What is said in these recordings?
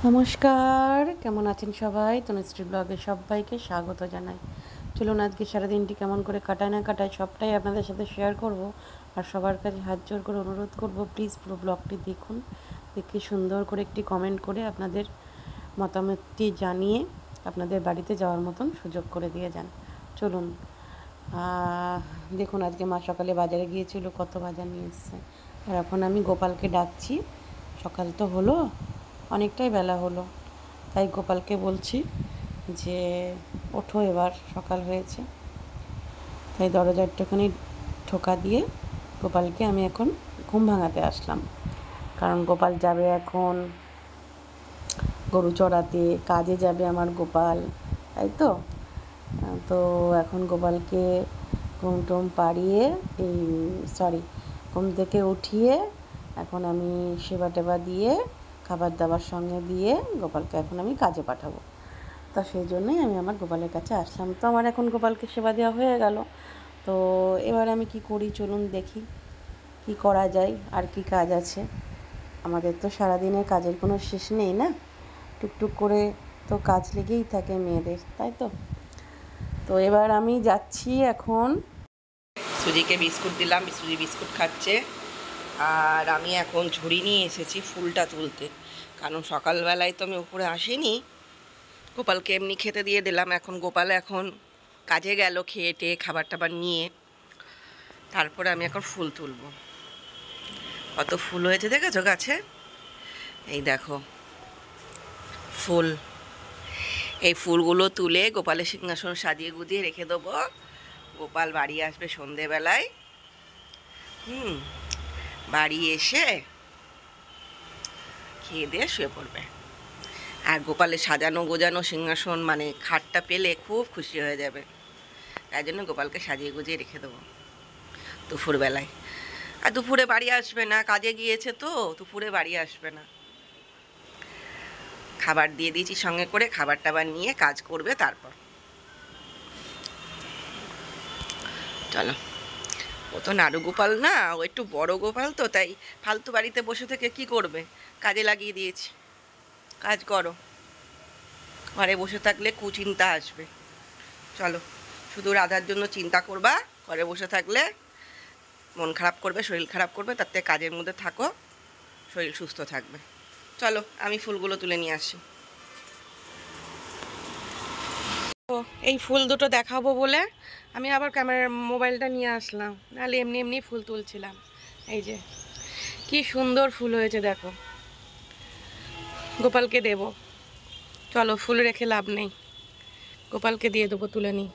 নমস্কার, কেমন আছেন সবাই? তনুশ্রী ব্লগে সবাইকে স্বাগত জানাই। চলুন আজকে সারাদিনটি কেমন করে কাটায় না কাটায় সবটাই আপনাদের সাথে শেয়ার করব। আর সবার কাছে হাত জোর করে অনুরোধ করব, প্লিজ পুরো ব্লগটি দেখুন, দেখে সুন্দর করে একটি কমেন্ট করে আপনাদের মতামতটি জানিয়ে আপনাদের বাড়িতে যাওয়ার মতন সুযোগ করে দিয়ে যান। চলুন। দেখুন, আজকে মা সকালে বাজারে গিয়েছিল, কত বাজার নিয়ে এসছে। আর এখন আমি গোপালকে ডাকছি। সকাল তো হলো, অনেকটাই বেলা হলো, তাই গোপালকে বলছি যে ওঠো, এবার সকাল হয়েছে। তাই দরজা একটুখানি ঠোকা দিয়ে গোপালকে আমি এখন ঘুম ভাঙাতে আসলাম। কারণ গোপাল যাবে এখন গরু চড়াতে, কাজে যাবে আমার গোপাল, তাই তো। তো এখন গোপালকে ঘুম টুম পাড়িয়ে ঘুম থেকে উঠিয়ে এখন আমি সেবা টেবা দিয়ে খাবার দাবার সঙ্গে দিয়ে গোপালকে এখন আমি কাজে পাঠাবো। তা সেই জন্যই আমি আমার গোপালের কাছে আসলাম। তো আমার এখন গোপালকে সেবা দেওয়া হয়ে গেল। তো এবার আমি কি করি চলুন দেখি, কি করা যায়, আর কি কাজ আছে। আমাদের তো সারাদিনের কাজের কোনো শেষ নেই না, টুকটুক করে তো কাজ লেগেই থাকে মেয়েদের, তাই তো। তো এবার আমি যাচ্ছি এখন। সুজিকে বিস্কুট দিলাম, সুজি বিস্কুট খাচ্ছে। আর আমি এখন ঝুড়ি নিয়ে এসেছি ফুলটা তুলতে, কারণ সকালবেলায় তো আমি উপরে আসিনি, গোপালকে এমনি খেতে দিয়ে দিলাম। এখন গোপাল এখন কাজে গেল, খেয়ে টেয়ে খাবার টাবার নিয়ে, তারপরে আমি এখন ফুল তুলব। কত ফুল হয়েছে দেখেছো গাছে? এই দেখো ফুল। এই ফুলগুলো তুলে গোপালের সিংহাসন সাজিয়ে গুজিয়ে রেখে দেবো। গোপাল বাড়ি আসবে সন্ধেবেলায়। বাড়ি এসে খেয়ে দিয়ে শুয়ে পড়বে। আর গোপালের সাজানো গোজানো সিংহাসন মানে খাটটা পেলে খুব খুশি হয়ে যাবে। তাই জন্য গোপালকে সাজিয়ে গুজিয়ে রেখে দেবো দুপুরবেলায়। আর দুপুরে বাড়ি আসবে না, কাজে গিয়েছে তো, দুপুরে বাড়ি আসবে না। খাবার দিয়ে দিয়েছি সঙ্গে করে, খাবার টাবার নিয়ে কাজ করবে তারপর। চলো। ও তো নাড়ু গোপাল না, ও একটু বড় গোপাল, তো তাই ফালতু বাড়িতে বসে থেকে কি করবে, কাজে লাগিয়ে দিয়েছি। কাজ করো, ঘরে বসে থাকলে কুচিন্তা আসবে। চলো, শুধু রাধার জন্য চিন্তা করবা, ঘরে বসে থাকলে মন খারাপ করবে, শরীর খারাপ করবে, তার থেকে কাজের মধ্যে থাকো, শরীর সুস্থ থাকবে। চলো আমি ফুলগুলো তুলে নিয়ে আসি। তো এই ফুল দুটো দেখাবো বলে আমি আবার মোবাইলটা নিয়ে আসলাম, নাহলে এমনি এমনি ফুল তুলছিলাম। এই যে কি সুন্দর ফুল হয়েছে দেখো, গোপালকে দেব। চলো, ফুল রেখে লাভ নেই, গোপালকে দিয়ে দেবো, তুলে নিই।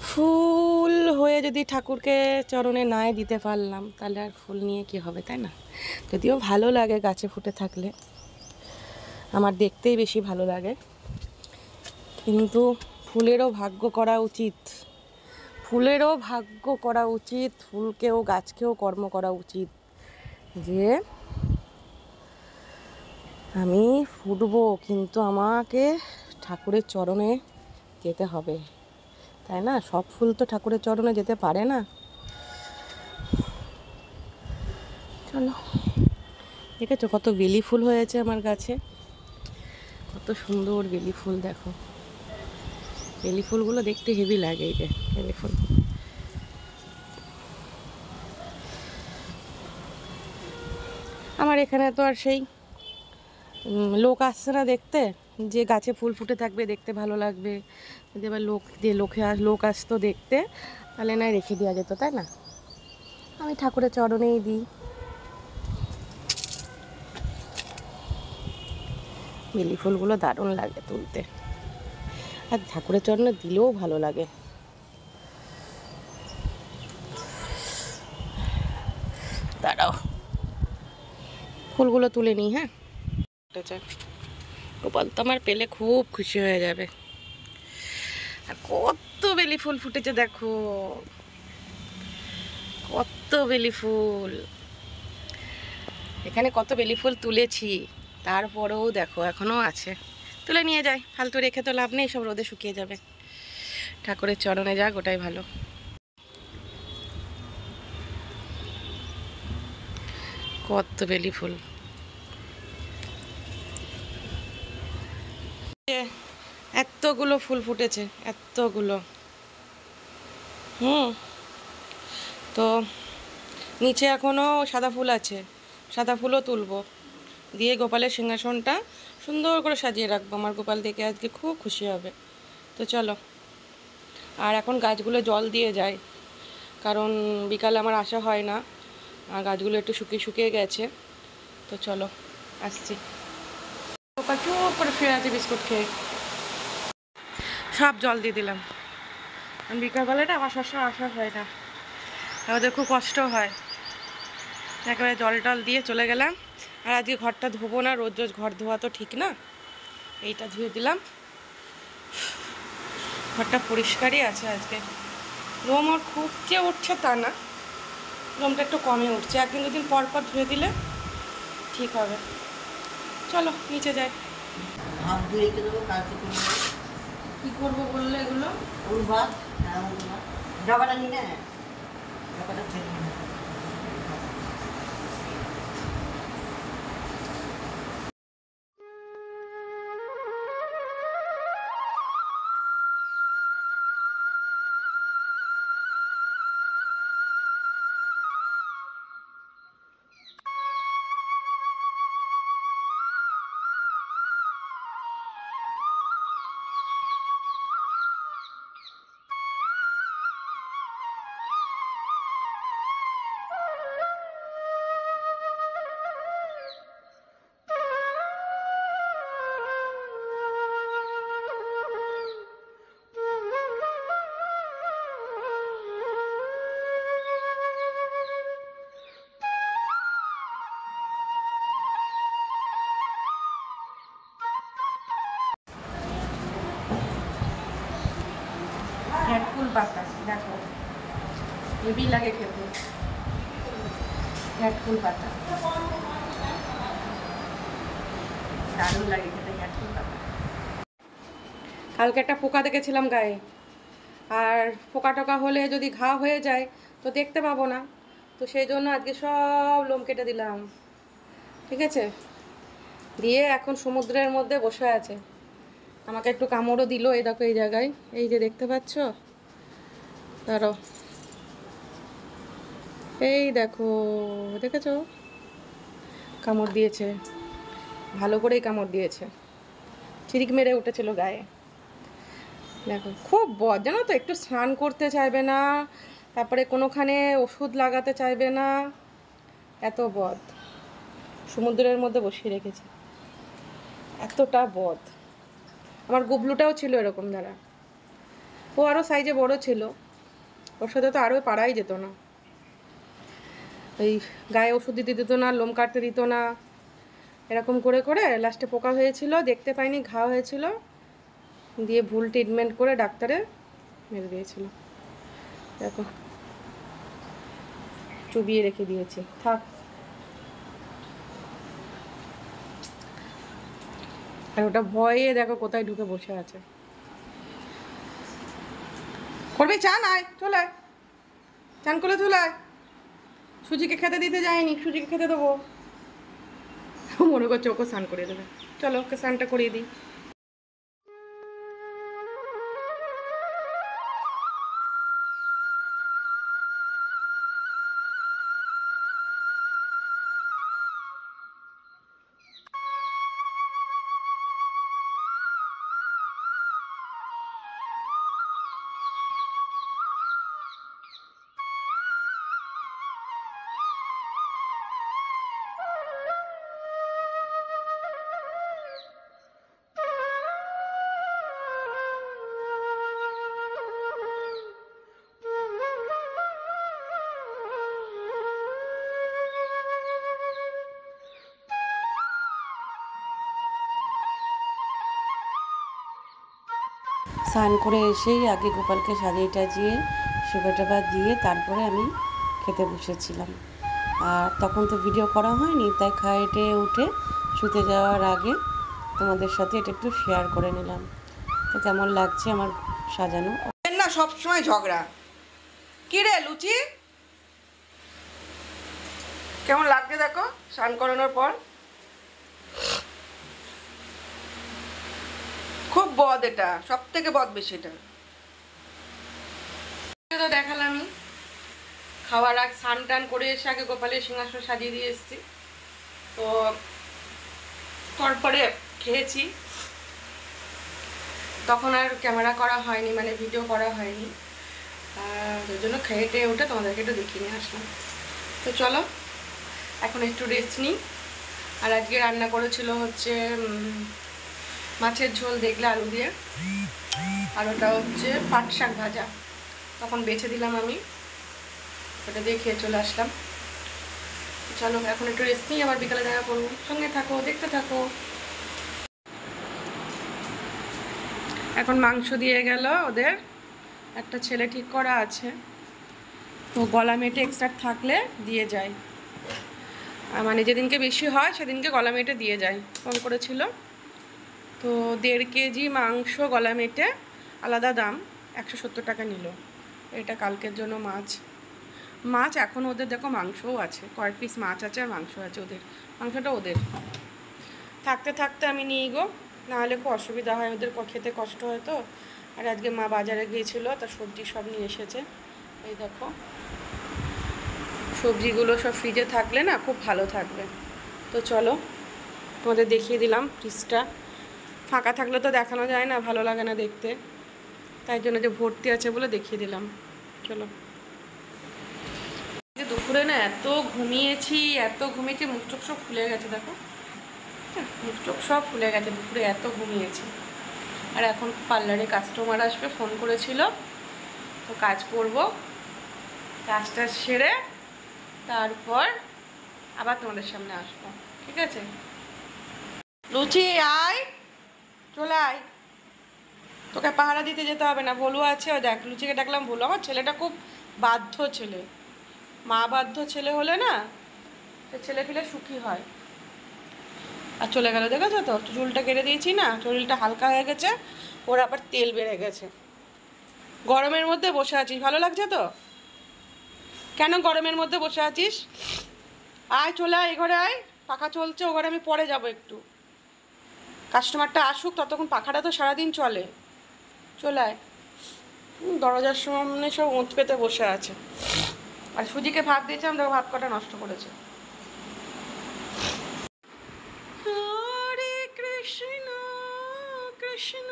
ফুল হয়ে যদি ঠাকুরকে চরণে নাই দিতে পারলাম, তাহলে আর ফুল নিয়ে কি হবে, তাই না? যদিও ভালো লাগে গাছে ফুটে থাকলে, আমার দেখতেই বেশি ভালো লাগে, কিন্তু ফুলেরও ভাগ্য করা উচিত, ফুলেরও ভাগ্য করা উচিত, ফুলকেও গাছকেও কর্ম করা উচিত যে আমি ফুটবো, কিন্তু আমাকে ঠাকুরের চরণে যেতে হবে, তাই না? সব ফুল তো ঠাকুরের চরণে যেতে পারে না। চলো, দেখেছো কত বেলি ফুল হয়েছে আমার গাছে, কত সুন্দর বেলি ফুল দেখো। বেলি ফুলগুলো দেখতে হেভি লাগে, এই যে বেলি ফুল। আমার এখানে তো আর সেই লোক আসছে না দেখতে, যে গাছে ফুল ফুটে থাকবে দেখতে ভালো লাগবে, যদি এবার লোক আসতো দেখতে, তাহলে না রেখে দেওয়া যেত, তাই না? আমি ঠাকুরের চরণেই দিই। বেলি ফুলগুলো দারুণ লাগে তুলতে, আর ঠাকুরের চরণে দিলেও ভালো লাগে। দাঁড়াও, ফুলগুলো তুলে নিই। হ্যাঁ, গোপাল তো আমার পেলে খুব খুশি হয়ে যাবে। আর কত বেলি ফুল ফুটেছে দেখো, কত বেলি ফুল। এখানে কত বেলি ফুল তুলেছি, তারপরেও দেখো এখনো আছে। তুলে নিয়ে যাই, ফালতু রেখে তো লাভ নেই, সব রোদে শুকিয়ে যাবে। ঠাকুরের চরণে যাক, ওটাই ভালো। কত বেলি ফুল, এতগুলো ফুল ফুটেছে, এতগুলো। তো নিচে এখনও সাদা ফুল আছে, সাদা ফুলও তুলবো, দিয়ে গোপালের সিংহাসনটা সুন্দর করে সাজিয়ে রাখবো। আমার গোপাল দেখে আজকে খুব খুশি হবে। তো চলো, আর এখন গাছগুলো জল দিয়ে যায়, কারণ বিকালে আমার আসা হয় না, আর গাছগুলো একটু শুকিয়ে শুকিয়ে গেছে। তো চলো আসছি। গোপাল চুপ করে শুয়ে আছে বিস্কুট খেয়ে, সব জল দিয়ে দিলাম। বিকালবেলাটা আমার সবসময় আসা হয় না, আমাদের খুব কষ্ট হয়। একেবারে জল টল দিয়ে চলে গেলাম। আর আজকে ঘরটা ধোবো না, রোজ রোজ ঘর ধোয়া তো ঠিক না, এইটা ধুয়ে দিলাম। ঘরটা পরিষ্কারই আছে আজকে। লোম ওর খুব যে উঠছে তা না, লোমটা একটু কমে উঠছে, একদিন দুদিন পর পর ধুয়ে দিলে ঠিক হবে। চলো নিচে যাই। ভাত দিয়ে রেখে দেবো, কালকে কী করবো বললে এগুলো? ওর ভাত, ডাবাটা নিয়ে নেয়, ডাবাটা ছেড়ে ক্যাটফুল পাতা, দেখো হেভি লাগে খেতে। ক্যাটফুল পাতা দারুণ লাগে খেতে, ক্যাটফুল পাতা। কালকে একটা পোকা দেখেছিলাম গায়ে, আর পোকা টোকা হলে যদি ঘা হয়ে যায় তো দেখতে পাবো না, তো সেই জন্য আজকে সব লোম কেটে দিলাম। ঠিক আছে, দিয়ে এখন সমুদ্রের মধ্যে বসে আছে। আমাকে একটু কামড়ও দিল, এই দেখো এই জায়গায়, এই যে দেখতে পাচ্ছ, ধরো এই দেখো, দেখেছো কামড় দিয়েছে, ভালো করেই কামড় দিয়েছে, চিরিক মেরে উঠেছিল গায়ে। দেখো খুব বদ, জানো তো, একটু স্নান করতে চাইবে না, তারপরে কোনোখানে ওষুধ লাগাতে চাইবে না, এত বদ। সমুদ্রের মধ্যে বসিয়ে রেখেছে, এতটা বদ। আমার গুবলুটাও ছিল এরকম, দ্বারা ও আরও সাইজে বড় ছিল, ওর সাথে তো আরও পারাই যেত না। এই গায়ে ওষুধ দিতে দিত না, লোম কাটতে দিত না, এরকম করে করে লাস্টে পোকা হয়েছিল, দেখতে পাইনি, ঘা হয়েছিল, দিয়ে ভুল ট্রিটমেন্ট করে ডাক্তারে মেরে দিয়েছিল। দেখো চুবিয়ে রেখে দিয়েছি, থাক। আর ওটা ভয়ে দেখো কোথায় ঢুকে বসে আছে। করবি চান? আয়, চলে আয়, চান করে চলে আয়। সুজিকে খেতে দিতে যায়নি, সুজিকে খেতে দেবো, মনে করছে ওকে স্নান করিয়ে দেবে। চলো ওকে স্নানটা করিয়ে দিই। স্নান করে এসেই আগে গোপালকে সাজিয়ে টাজিয়ে সেবা টেবা দিয়ে তারপরে আমি খেতে বসেছিলাম। আর তখন তো ভিডিও করা হয়নি, তাই খাইয়ে উঠে শুতে যাওয়ার আগে তোমাদের সাথে এটা একটু শেয়ার করে নিলাম। তো কেমন লাগছে আমার সাজানো। না সবসময় ঝগড়া, কি রে লুচি, কেমন লাগছে দেখো স্নান করানোর পর। খুব বদ, এটা সব থেকে বদ বেশি। এটা তো দেখালামই। খাওয়ার আগে স্নান টান করে এসে আগে গোপালের সিংহাসন সাজিয়ে দিয়ে এসেছি। তো তারপরে খেয়েছি, তখন আর ক্যামেরা করা হয়নি, মানে ভিডিও করা হয়নি। ওই জন্য খেয়ে টেয়ে উঠে তোমাদেরকে একটু দেখিয়ে নিয়ে আসলাম। তো চলো এখন একটু রেস্ট নিই। আর আজকে রান্না করেছিল হচ্ছে মাছের ঝোল, দেখলে আলু দিয়ে, আর ওটা হচ্ছে পাট শাক ভাজা। তখন বেছে দিলাম আমি, ওটা দিয়ে খেয়ে চলে আসলাম। চলো এখন একটু রেস্ট নিই, আবার বিকালে দেখা করবো। সঙ্গে থাকো, দেখতে থাকো। এখন মাংস দিয়ে গেল ওদের, একটা ছেলে ঠিক করা আছে, তো গলা মেটে এক্সট্রা থাকলে দিয়ে যায়। মানে যেদিনকে বেশি হয় সেদিনকে গলা মেটে দিয়ে যায়। ফোন করেছিল, তো 1.5 কেজি মাংস গলা মেটে, আলাদা দাম, 170 টাকা নিল। এটা কালকের জন্য মাছ এখন ওদের দেখো মাংসও আছে, কয়েক পিস মাছ আছে আর মাংস আছে ওদের। মাংসটা ওদের থাকতে থাকতে আমি নিয়ে গো, নাহলে খুব অসুবিধা হয়, ওদের খেতে কষ্ট হয় তো। আর আজকে মা বাজারে গিয়েছিল, তা সবজি সব নিয়ে এসেছে। এই দেখো সবজিগুলো সব ফ্রিজে থাকলে না খুব ভালো থাকবে। তো চলো তোমাদের দেখিয়ে দিলাম ফ্রিজটা। ফাঁকা থাকলে তো দেখানো যায় না, ভালো লাগে না দেখতে, তাই জন্য যে ভর্তি আছে বলে দেখিয়ে দিলাম। চলো। দুপুরে না এত ঘুমিয়েছি, মুখ চোখ সব ফুলে গেছে দেখো, মুখ চোখ সব ফুলে গেছে, দুপুরে এত ঘুমিয়েছি। আর এখন পার্লারে কাস্টমার আসবে, ফোন করেছিল, তো কাজ করব, কাজটা সেরে তারপর আবার তোমাদের সামনে আসবো, ঠিক আছে? লুচি আয়, চলে আয়, তোকে পাহারা দিতে যেতে হবে না, ভোলু আছে। ও দেখ লুচিকে ডাকলাম, ভোলু আমার ছেলেটা খুব বাধ্য ছেলে, মা বাধ্য ছেলে হলে না সে ছেলে পিলে সুখী হয়। আর চলে গেল, দেখেছো তো, চুলটা কেটে দিয়েছি না, শরীরটা হালকা হয়ে গেছে, ওর আবার তেল বেড়ে গেছে। গরমের মধ্যে বসে আছিস, ভালো লাগছে তো? কেন গরমের মধ্যে বসে আছিস? আয় চলে আয়, এ ঘরে আয়, পাখা চলছে, ও ঘরে আমি পরে যাব একটু, কাস্টমারটা আসুক, ততক্ষণ পাখাটা তো সারাদিন চলে। চলে আয়। দরজার সামনে সব ওঁত পেতে বসে আছে। আর সুজিকে ভাত দিয়েছিলাম, দেখো ভাত কটা নষ্ট করেছে। হরে কৃষ্ণ কৃষ্ণ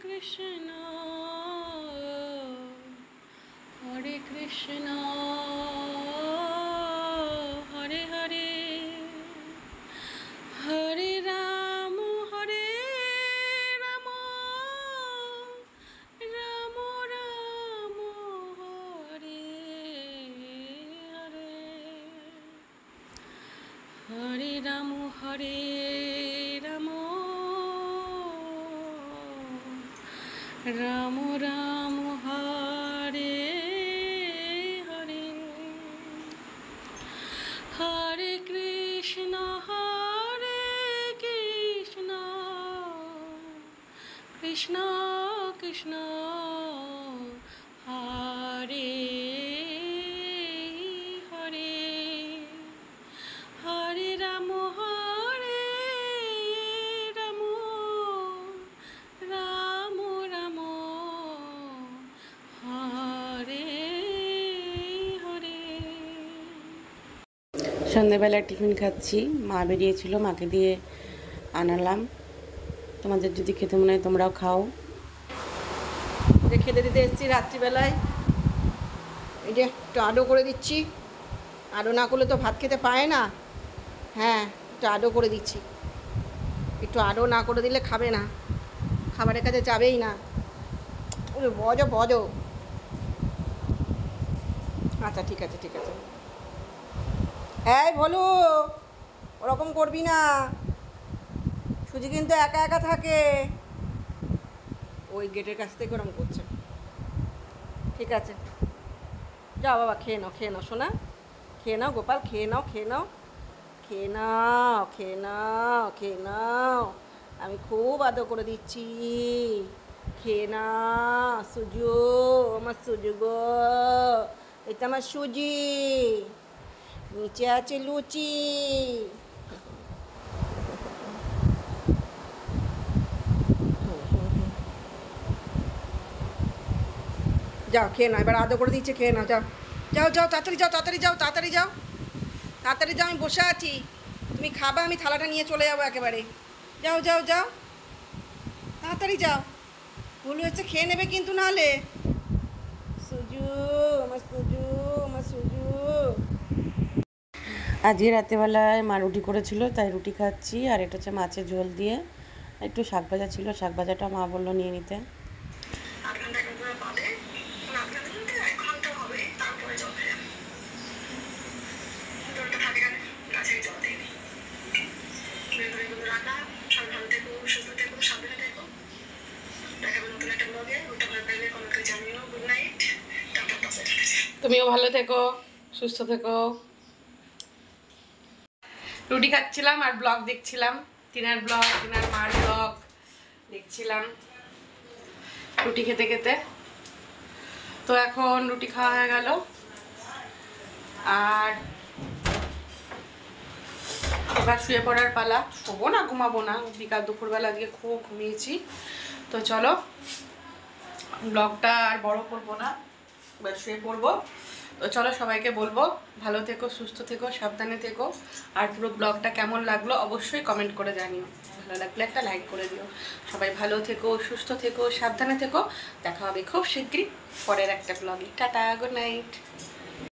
কৃষ্ণ হরে কৃষ্ণ হরে হরে হরে রাম রাম রাম রাম হরে হরে হরে রাম রাম রাম রাম হরে হরে হরে কৃষ্ণ কৃষ্ণ কৃষ্ণ হরে হরে হরে রাম রাম রাম রাম হরে হরে। সন্ধ্যেবেলায় টিফিন খাচ্ছি, মা বেরিয়েছিল, মাকে দিয়ে আনালাম। তোমাদের যদি খেতে মনে হয় তোমরাও খাও। খেতে দিতে এসেছি রাত্রিবেলায়, এই যে একটু আডো করে দিচ্ছি, আডো না করলে তো ভাত খেতে পায় না। হ্যাঁ একটু আডো করে দিচ্ছি, একটু আডো না করে দিলে খাবে না, খাবারের কাছে যাবেই না। ওরে বজ। আচ্ছা ঠিক আছে ঠিক আছে। এই ভোলু, ওরকম করবি না, সুজি কিন্তু একা একা থাকে, ওই গেটের কাছ থেকে ওরকম করছে। ঠিক আছে যাও বাবা, খেয়ে নাও শোনা, খেয়ে নাও গোপাল, খেয়ে নাও, আমি খুব আদর করে দিচ্ছি, খেয়ে না। সুজু, আমার সুজু গো, এটা আমার সুজি, নিচে আছে লুচি। যাও খেয়ে নাও, এবার আদর করে দিচ্ছে, খেয়ে নাও, যাও যাও যাও, তাড়াতাড়ি যাও, তাড়াতাড়ি যাও, তাড়াতাড়ি যাও, তাড়াতাড়ি যাও, আমি বসে আছি, তুমি খাবা, আমি থালাটা নিয়ে চলে যাবো একেবারে। যাও যাও যাও, তাড়াতাড়ি যাও, ভুল হয়েছে, খেয়ে নেবে কিন্তু নাহলে। সুজু, আমার সুজু, আমার সুজু। আজকে রাতেবেলায় মা রুটি করেছিল, তাই রুটি খাচ্ছি। আর এটা হচ্ছে মাছের ঝোল দিয়ে, একটু শাক ভাজা ছিল, শাক ভাজাটা মা বললো নিয়ে নিতে। তুমিও ভালো থেকো, সুস্থ থেকো। রুটি খাচ্ছিলাম আর ব্লগ দেখছিলাম, টিনার ব্লগ, টিনার মার ব্লগ দেখছিলাম রুটি খেতে খেতে। তো এখন রুটি খাওয়া হয়ে গেল, আর এবার শুয়ে পড়ার পালা। শোবো না, ঘুমাবো না, বিকাল দুপুরবেলা আজকে খুব ঘুমিয়েছি। তো চলো, ব্লগটা আর বড় করবো না, এবার শুয়ে পড়বো। তো চলো, সবাইকে বলবো ভালো থেকো, সুস্থ থেকো, সাবধানে থেকো। আর পুরো ব্লগটা কেমন লাগলো অবশ্যই কমেন্ট করে জানিও, ভালো লাগলে একটা লাইক করে দিও। সবাই ভালো থেকো, সুস্থ থেকো, সাবধানে থেকো। দেখা হবে খুব শিগগিরই পরের একটা ব্লগে। Tata, good night.